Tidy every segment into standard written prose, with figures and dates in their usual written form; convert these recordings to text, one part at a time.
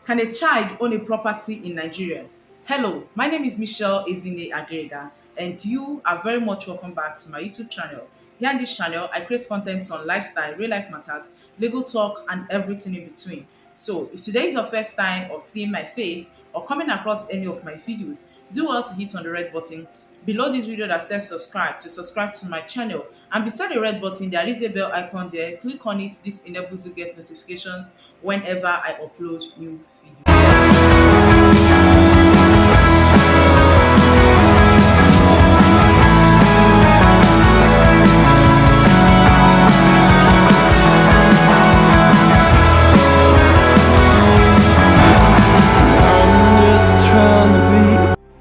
Can a child own a property in Nigeria? Hello, my name is Michelle Ezine Agrega, and you are very much welcome back to my YouTube channel. Here on this channel, I create content on lifestyle, real life matters, legal talk, and everything in between. So, if today is your first time of seeing my face or coming across any of my videos, do well to hit on the red button below this video that says subscribe to subscribe to my channel, and beside the red button there is a bell icon there. Click on it. This enables you to get notifications whenever I upload new videos.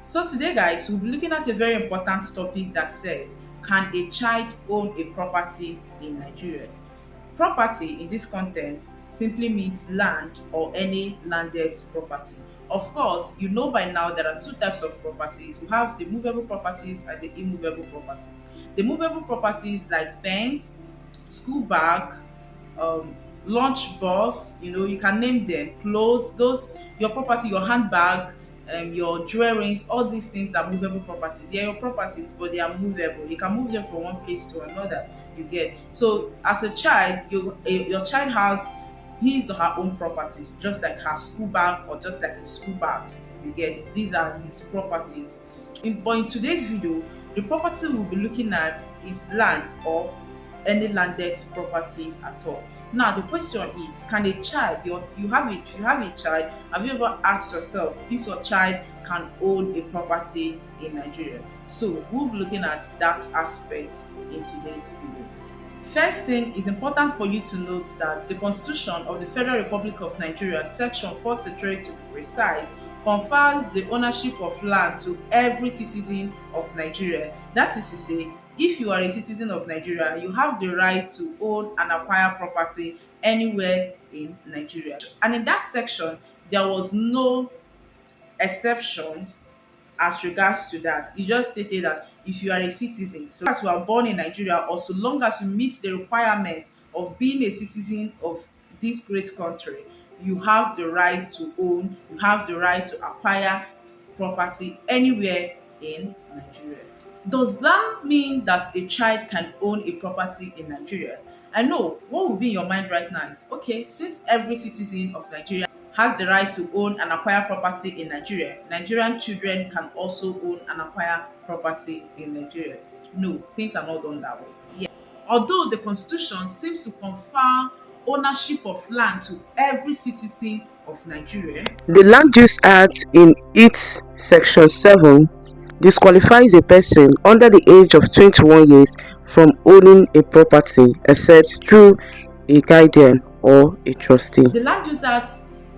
So today guys, we'll be looking at a very important topic that says, can a child own a property in Nigeria? Property in this content simply means land or any landed property. Of course, you know by now there are two types of properties. We have the movable properties and the immovable properties. The movable properties like pens, school bag, um, lunch box, you can name them, clothes, those, your property, your handbag, your jewelries, all these things are movable properties. Yeah, your properties, but they are movable. You can move them from one place to another. You get. So as a child, your child has his or her own property, just like her school bag or just like his school bags. You get. These are his properties. But in today's video, the property we'll be looking at is land or any landed property at all. Now the question is, can a child, you have a child, have you ever asked yourself if your child can own a property in Nigeria? So we'll be looking at that aspect in today's video. First thing, is important for you to note that the Constitution of the Federal Republic of Nigeria, Section 43 to be precise, confers the ownership of land to every citizen of Nigeria. That is to say, if you are a citizen of Nigeria, you have the right to own and acquire property anywhere in Nigeria. And in that section, there was no exceptions as regards to that. It just stated that if you are a citizen, so as you are born in Nigeria, or so long as you meet the requirement of being a citizen of this great country, you have the right to own, you have the right to acquire property anywhere in Nigeria. Does that mean that a child can own a property in Nigeria? I know what will be in your mind right now is, okay, since every citizen of Nigeria has the right to own and acquire property in Nigeria, Nigerian children can also own and acquire property in Nigeria. No, things are not done that way. Yeah. Although the constitution seems to confer ownership of land to every citizen of Nigeria, The Land Use Act in its Section 7 disqualifies a person under the age of 21 years from owning a property except through a guardian or a trustee. the Land Use Act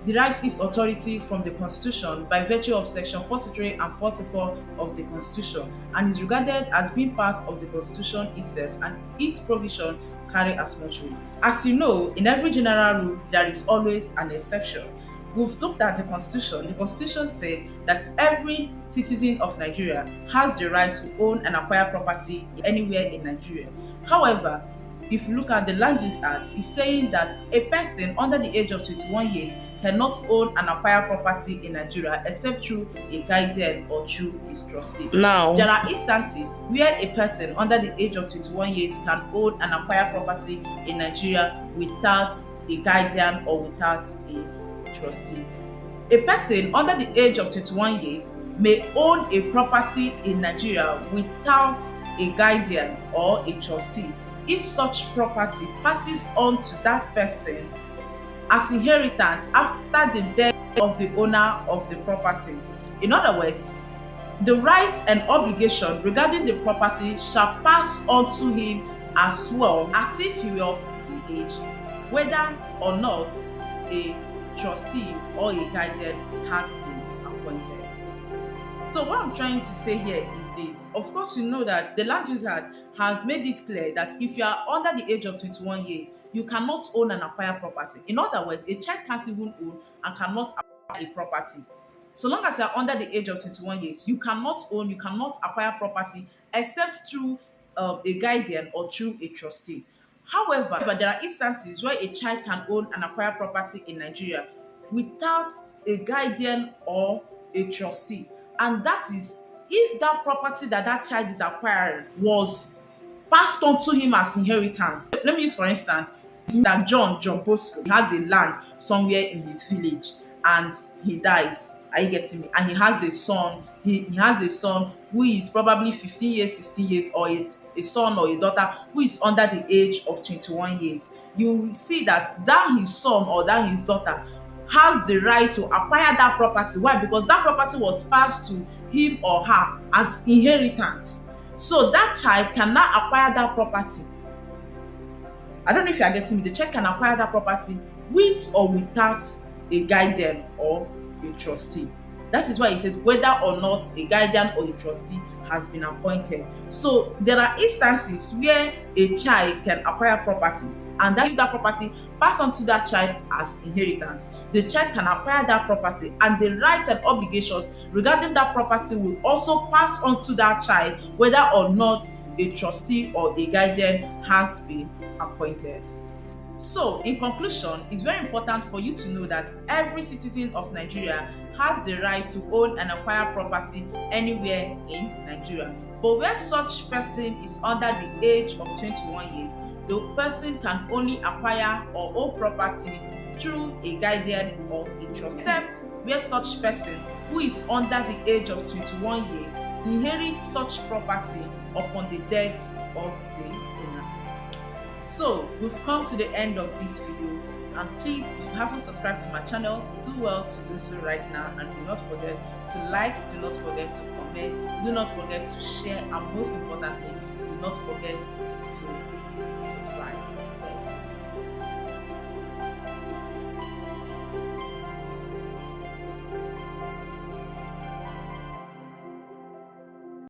derives its authority from the Constitution by virtue of Section 43 and 44 of the Constitution, and is regarded as being part of the Constitution itself, and its provision carry as much weight. As you know, in every general rule, there is always an exception. We've looked at the Constitution. The Constitution said that every citizen of Nigeria has the right to own and acquire property anywhere in Nigeria. However, if you look at the Land Use Act, it's saying that a person under the age of 21 years cannot own and acquire property in Nigeria except through a guardian or through his trustee. Now, There are instances where a person under the age of 21 years can own and acquire property in Nigeria without a guardian or without a trustee. A person under the age of 21 years may own a property in Nigeria without a guardian or a trustee if such property passes on to that person as inheritance after the death of the owner of the property. In other words, the rights and obligation regarding the property shall pass on to him as well as if he were of full age, whether or not a trustee or a guardian has been appointed. So what I'm trying to say here is this. Of course, you know that the Land Use Act has made it clear that if you are under the age of 21 years, you cannot own and acquire property. In other words, a child can't even own and cannot acquire a property. So long as you are under the age of 21 years, you cannot own, you cannot acquire property except through a guardian or through a trustee. However, there are instances where a child can own and acquire property in Nigeria without a guardian or a trustee. And that is if that property that that child is acquiring was passed on to him as inheritance. Let me use for instance, Mr. John Bosco, he has a land somewhere in his village and he dies. Are you getting me? And he has a son. He has a son who is probably 15 years, 16 years, or a son or a daughter who is under the age of 21 years. You will see that his son or that his daughter has the right to acquire that property. Why? Because that property was passed to him or her as inheritance. So that child can now acquire that property. I don't know if you are getting me. The child can acquire that property with or without a guardian or a trustee. That is why he said whether or not a guardian or a trustee has been appointed. So there are instances where a child can acquire property and that if that property pass on to that child as inheritance, the child can acquire that property and the rights and obligations regarding that property will also pass on to that child whether or not a trustee or a guardian has been appointed. So, in conclusion, it's very important for you to know that every citizen of Nigeria has the right to own and acquire property anywhere in Nigeria. But where such person is under the age of 21 years, the person can only acquire or own property through a guardian or a trustee. Except where such person who is under the age of 21 years inherits such property upon the death of the owner. So we've come to the end of this video, and please, if you haven't subscribed to my channel, do well to do so right now, and do not forget to like, do not forget to comment, do not forget to share, and most importantly, do not forget to subscribe.